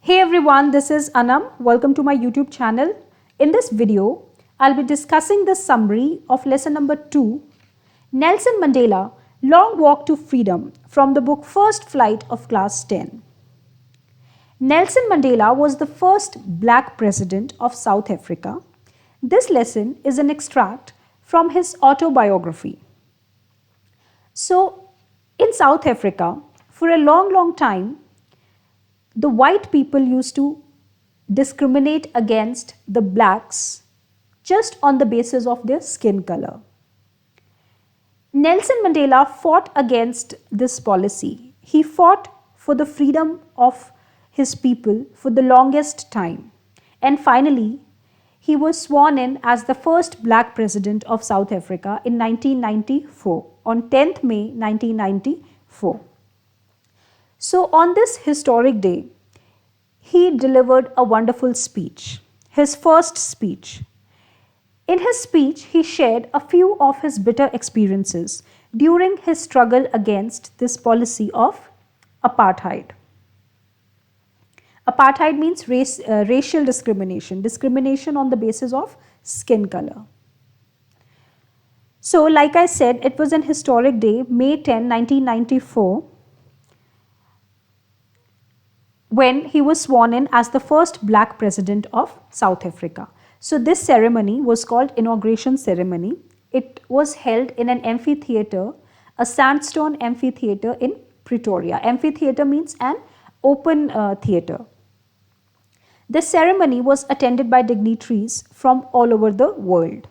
Hey everyone, this is Anam. Welcome to my YouTube channel. In this video, I'll be discussing the summary of lesson number 2, Nelson Mandela, Long Walk to Freedom, from the book First Flight of Class 10. Nelson Mandela was the first black president of South Africa. This lesson is an extract from his autobiography. So, in South Africa, for a long time, the white people used to discriminate against the blacks just on the basis of their skin color. Nelson Mandela fought against this policy. He fought for the freedom of his people for the longest time. And finally, he was sworn in as the first black president of South Africa in 1994, on 10th May 1994. So on this historic day, he delivered a wonderful speech, his first speech. In his speech, he shared a few of his bitter experiences during his struggle against this policy of apartheid. Apartheid means racial discrimination, discrimination on the basis of skin color. So, like I said, it was an historic day, May 10, 1994, when he was sworn in as the first black president of South Africa. So this ceremony was called inauguration ceremony. It was held in an amphitheater, a sandstone amphitheater in Pretoria. Amphitheater means an open theater. The ceremony was attended by dignitaries from all over the world.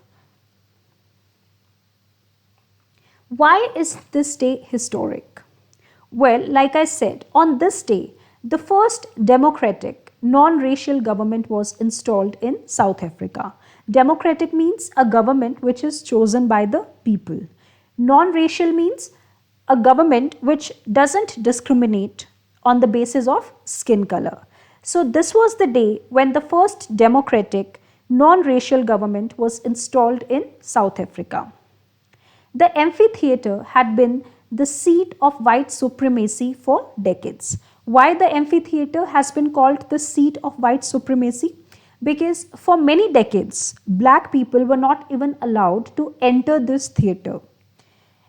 Why is this day historic? Well, like I said, on this day, the first democratic, non-racial government was installed in South Africa. Democratic means a government which is chosen by the people. Non-racial means a government which doesn't discriminate on the basis of skin color. So this was the day when the first democratic, non-racial government was installed in South Africa. The amphitheater had been the seat of white supremacy for decades. Why the amphitheater has been called the seat of white supremacy? Because for many decades, black people were not even allowed to enter this theater.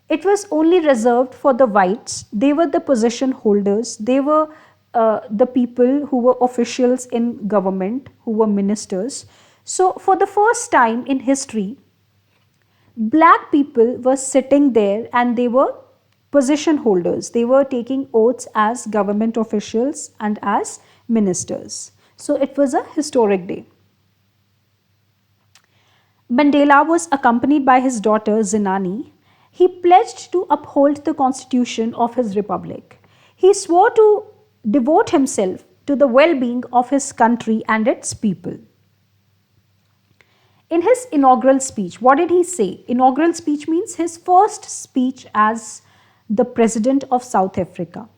It was only reserved for the whites. They were the position holders. They were the people who were officials in government, who were ministers. So for the first time in history, black people were sitting there and they were position holders. They were taking oaths as government officials and as ministers. So it was a historic day. Mandela was accompanied by his daughter Zinani. He pledged to uphold the constitution of his republic. He swore to devote himself to the well-being of his country and its people. In his inaugural speech, what did he say? Inaugural speech means his first speech as the president of South Africa.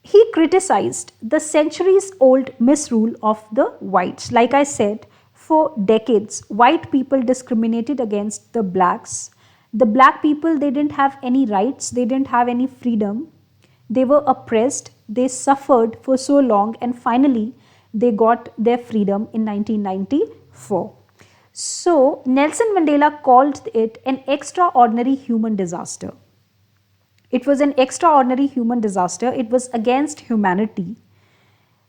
He criticized the centuries-old misrule of the whites. Like I said, for decades, white people discriminated against the blacks. The black people, they didn't have any rights, they didn't have any freedom. They were oppressed, they suffered for so long, and finally, they got their freedom in 1994. So, Nelson Mandela called it an extraordinary human disaster. It was an extraordinary human disaster. It was against humanity.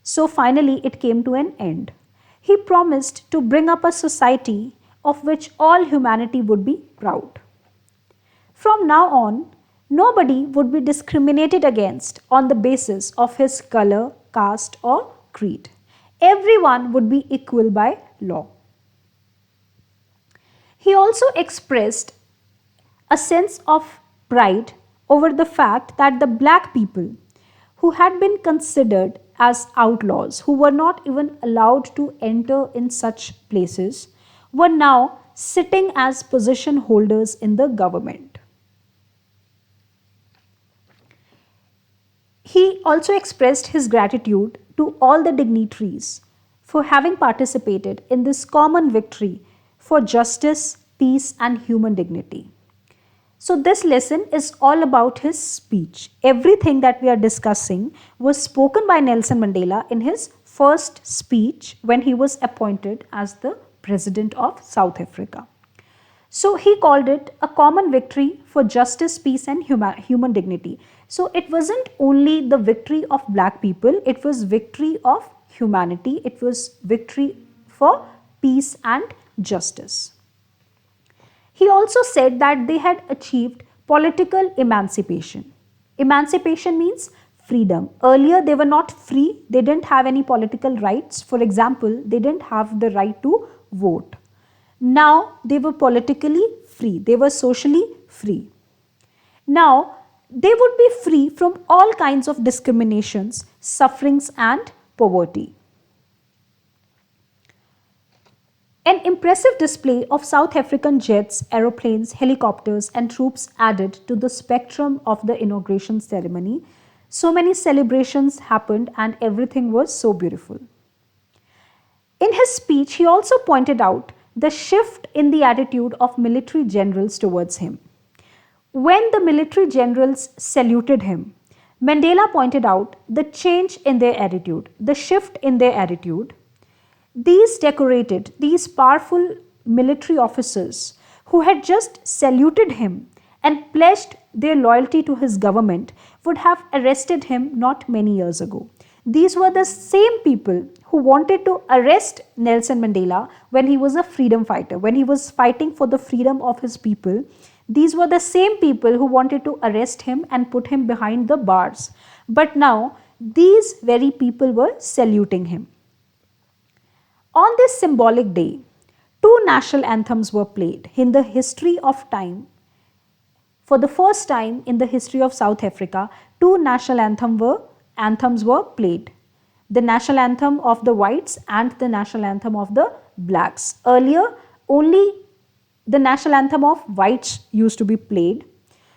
So, finally, it came to an end. He promised to bring up a society of which all humanity would be proud. From now on, nobody would be discriminated against on the basis of his color, caste, or creed. Everyone would be equal by law. He also expressed a sense of pride over the fact that the black people who had been considered as outlaws, who were not even allowed to enter in such places, were now sitting as position holders in the government. He also expressed his gratitude to all the dignitaries for having participated in this common victory for justice, peace, and human dignity. So, this lesson is all about his speech. Everything that we are discussing was spoken by Nelson Mandela in his first speech when he was appointed as the President of South Africa. So, he called it a common victory for justice, peace, and human dignity. So, it wasn't only the victory of black people, it was victory of humanity, it was victory for peace and justice. He also said that they had achieved political emancipation. Emancipation means freedom. Earlier, they were not free, they didn't have any political rights. For example, they didn't have the right to vote. Now, they were politically free, they were socially free. Now, they would be free from all kinds of discriminations, sufferings, and poverty. An impressive display of South African jets, aeroplanes, helicopters, and troops added to the spectrum of the inauguration ceremony. So many celebrations happened, and everything was so beautiful. In his speech, he also pointed out the shift in the attitude of military generals towards him. When the military generals saluted him, Mandela pointed out the change in their attitude, the shift in their attitude. These powerful military officers who had just saluted him and pledged their loyalty to his government would have arrested him not many years ago. These were the same people who wanted to arrest Nelson Mandela when he was a freedom fighter, when he was fighting for the freedom of his people. These were the same people who wanted to arrest him and put him behind the bars. But now, these very people were saluting him. On this symbolic day, two national anthems were played in the history of time. For the first time in the history of South Africa, two national anthems were played. The national anthem of the whites and the national anthem of the blacks. Earlier, only the national anthem of whites used to be played.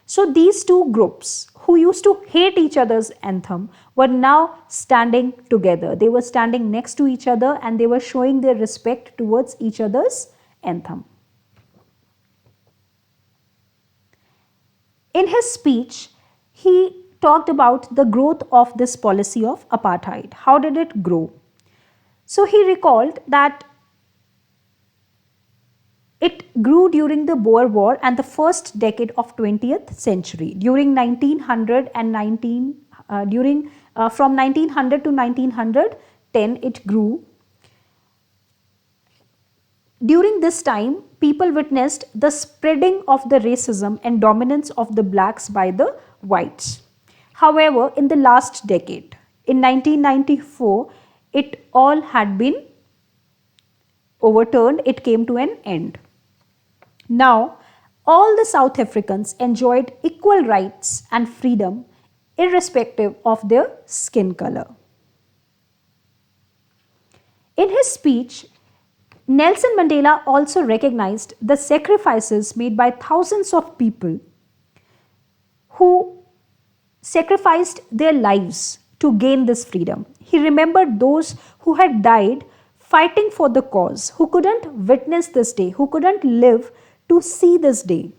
So these two groups who used to hate each other's anthem were now standing together. They were standing next to each other and they were showing their respect towards each other's anthem. In his speech, he talked about the growth of this policy of apartheid. How did it grow? So he recalled that it grew during the Boer War and the first decade of 20th century. During 1900 and from 1900 to 1910, it grew. During this time, people witnessed the spreading of the racism and dominance of the blacks by the whites. However, in the last decade, in 1994, it all had been overturned, it came to an end. Now, all the South Africans enjoyed equal rights and freedom irrespective of their skin color. In his speech, Nelson Mandela also recognized the sacrifices made by thousands of people who sacrificed their lives to gain this freedom. He remembered those who had died fighting for the cause, who couldn't witness this day, who couldn't live to see this day.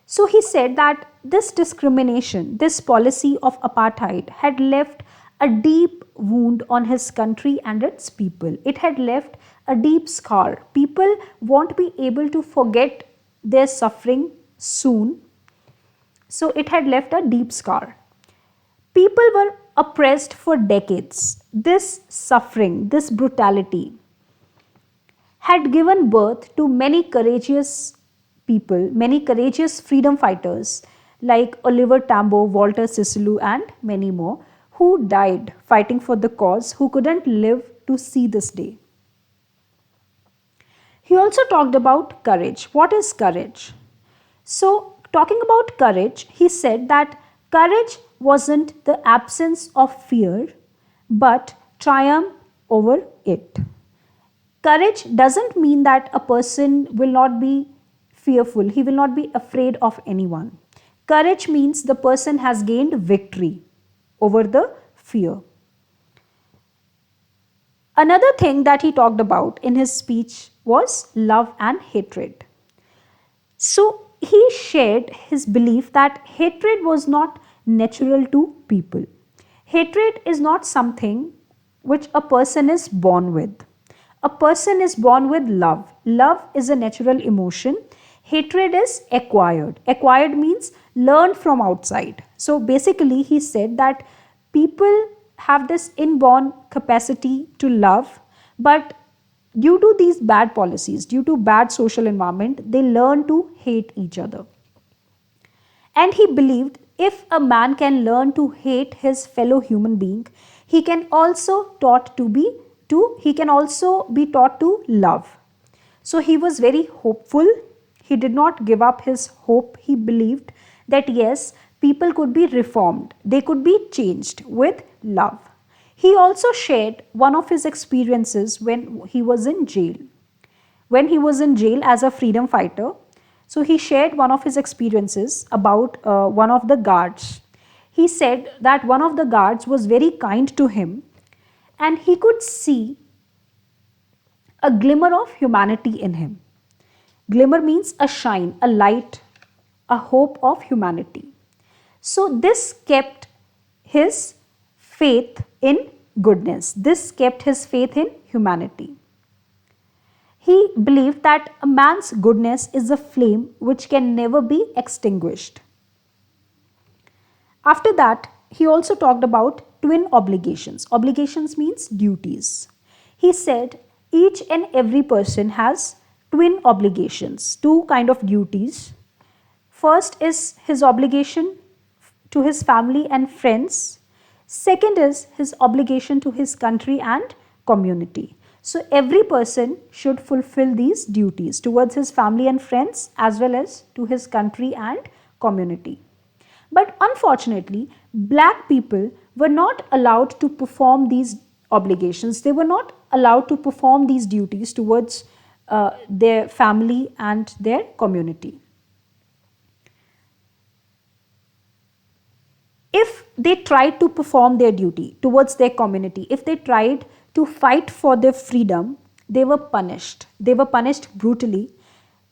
So he said that this discrimination, this policy of apartheid had left a deep wound on his country and its people. It had left a deep scar. People won't be able to forget their suffering soon. So it had left a deep scar. People were oppressed for decades. This suffering, this brutality had given birth to many courageous people, many courageous freedom fighters like Oliver Tambo, Walter Sisulu and many more who died fighting for the cause, who couldn't live to see this day. He also talked about courage. What is courage? So, talking about courage, he said that courage wasn't the absence of fear, but triumph over it. Courage doesn't mean that a person will not be fearful, he will not be afraid of anyone. Courage means the person has gained victory over the fear. Another thing that he talked about in his speech was love and hatred. So, he shared his belief that hatred was not natural to people. Hatred is not something which a person is born with. A person is born with love. Love is a natural emotion. Hatred is acquired. Acquired means learned from outside. So basically, he said that people have this inborn capacity to love, but due to these bad policies, due to bad social environment, they learn to hate each other. And he believed if a man can learn to hate his fellow human being, he can also be taught to love. So he was very hopeful. He did not give up his hope. He believed that yes, people could be reformed, they could be changed with love. He also shared one of his experiences when he was in jail. When he was in jail as a freedom fighter, so he shared one of his experiences about one of the guards. He said that one of the guards was very kind to him and he could see a glimmer of humanity in him. Glimmer means a shine, a light, a hope of humanity. So this kept his faith in goodness. This kept his faith in humanity. He believed that a man's goodness is a flame which can never be extinguished. After that, he also talked about twin obligations. Obligations means duties. He said each and every person has twin obligations, two kind of duties. First is his obligation to his family and friends. Second is his obligation to his country and community. So every person should fulfill these duties towards his family and friends as well as to his country and community. But unfortunately, black people were not allowed to perform these obligations. They were not allowed to perform these duties towards their family and their community. If they tried to perform their duty towards their community, if they tried to fight for their freedom, they were punished. They were punished brutally.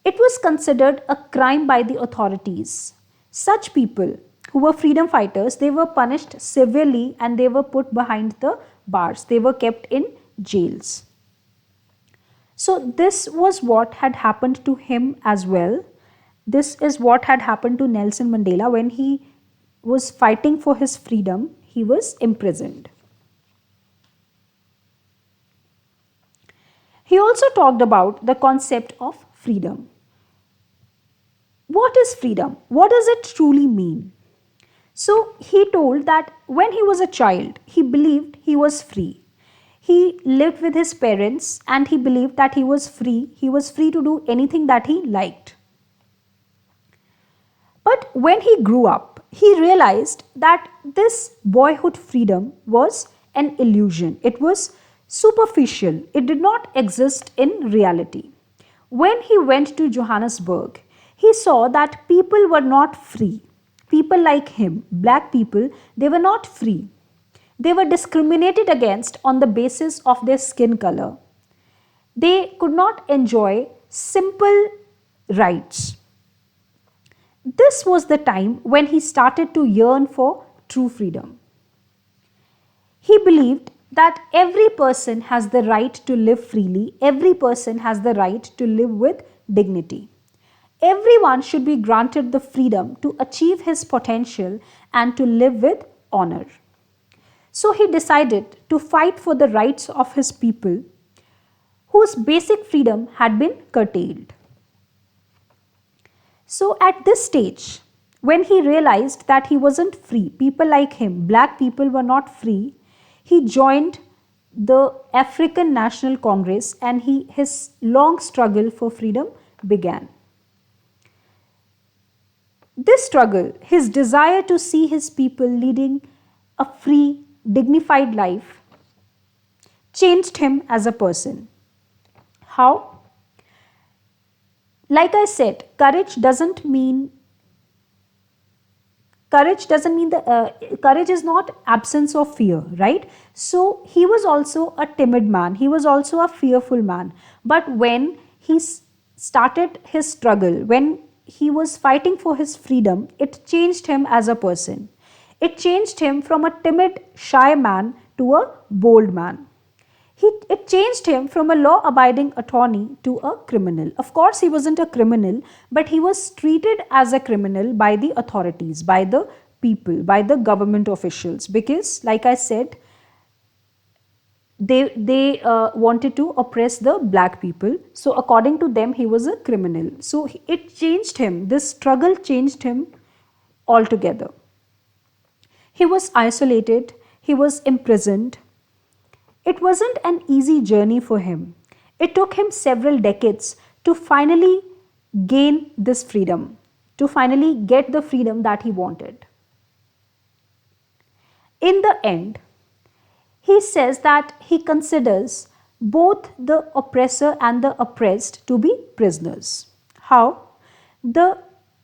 It was considered a crime by the authorities. Such people who were freedom fighters, they were punished severely and they were put behind the bars. They were kept in jails. So this was what had happened to him as well. This is what had happened to Nelson Mandela when he was fighting for his freedom. He was imprisoned. He also talked about the concept of freedom. What is freedom? What does it truly mean? So he told that when he was a child, he believed he was free. He lived with his parents and he believed that he was free. He was free to do anything that he liked. But when he grew up, he realized that this boyhood freedom was an illusion. It was superficial. It did not exist in reality. When he went to Johannesburg, he saw that people were not free. People like him, black people, they were not free. They were discriminated against on the basis of their skin color. They could not enjoy simple rights. This was the time when he started to yearn for true freedom. He believed that every person has the right to live freely, every person has the right to live with dignity. Everyone should be granted the freedom to achieve his potential and to live with honor. So he decided to fight for the rights of his people whose basic freedom had been curtailed. So at this stage, when he realized that he wasn't free, people like him, black people were not free, he joined the African National Congress and his long struggle for freedom began. This struggle, his desire to see his people leading a free, dignified life, changed him as a person. How? Like I said, courage is not absence of fear, right? So he was also a timid man. He was also a fearful man. But when he started his struggle, when he was fighting for his freedom, it changed him as a person. It changed him from a timid, shy man to a bold man. It changed him from a law abiding attorney to a criminal. Of course, he wasn't a criminal, but he was treated as a criminal by the authorities, by the people, by the government officials, because, like I said, they wanted to oppress the black people. So according to them, he was a criminal. So it changed him. This struggle changed him altogether. He was isolated, he was imprisoned. It wasn't an easy journey for him. It took him several decades to finally gain this freedom, to finally get the freedom that he wanted. In the end, he says that he considers both the oppressor and the oppressed to be prisoners. How? The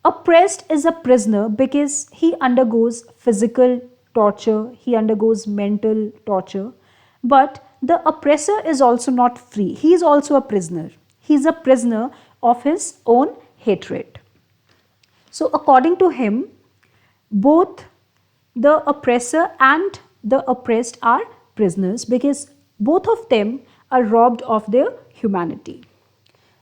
oppressed is a prisoner because he undergoes physical torture, he undergoes mental torture, but the oppressor is also not free. He is also a prisoner. He is a prisoner of his own hatred. So, according to him, both the oppressor and the oppressed are prisoners because both of them are robbed of their humanity.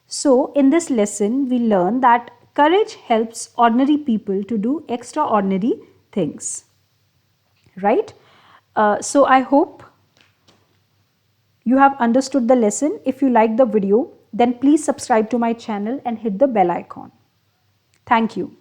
So, in this lesson, we learn that courage helps ordinary people to do extraordinary things. Right? So, I hope you have understood the lesson. If you like the video, then please subscribe to my channel and hit the bell icon. Thank you.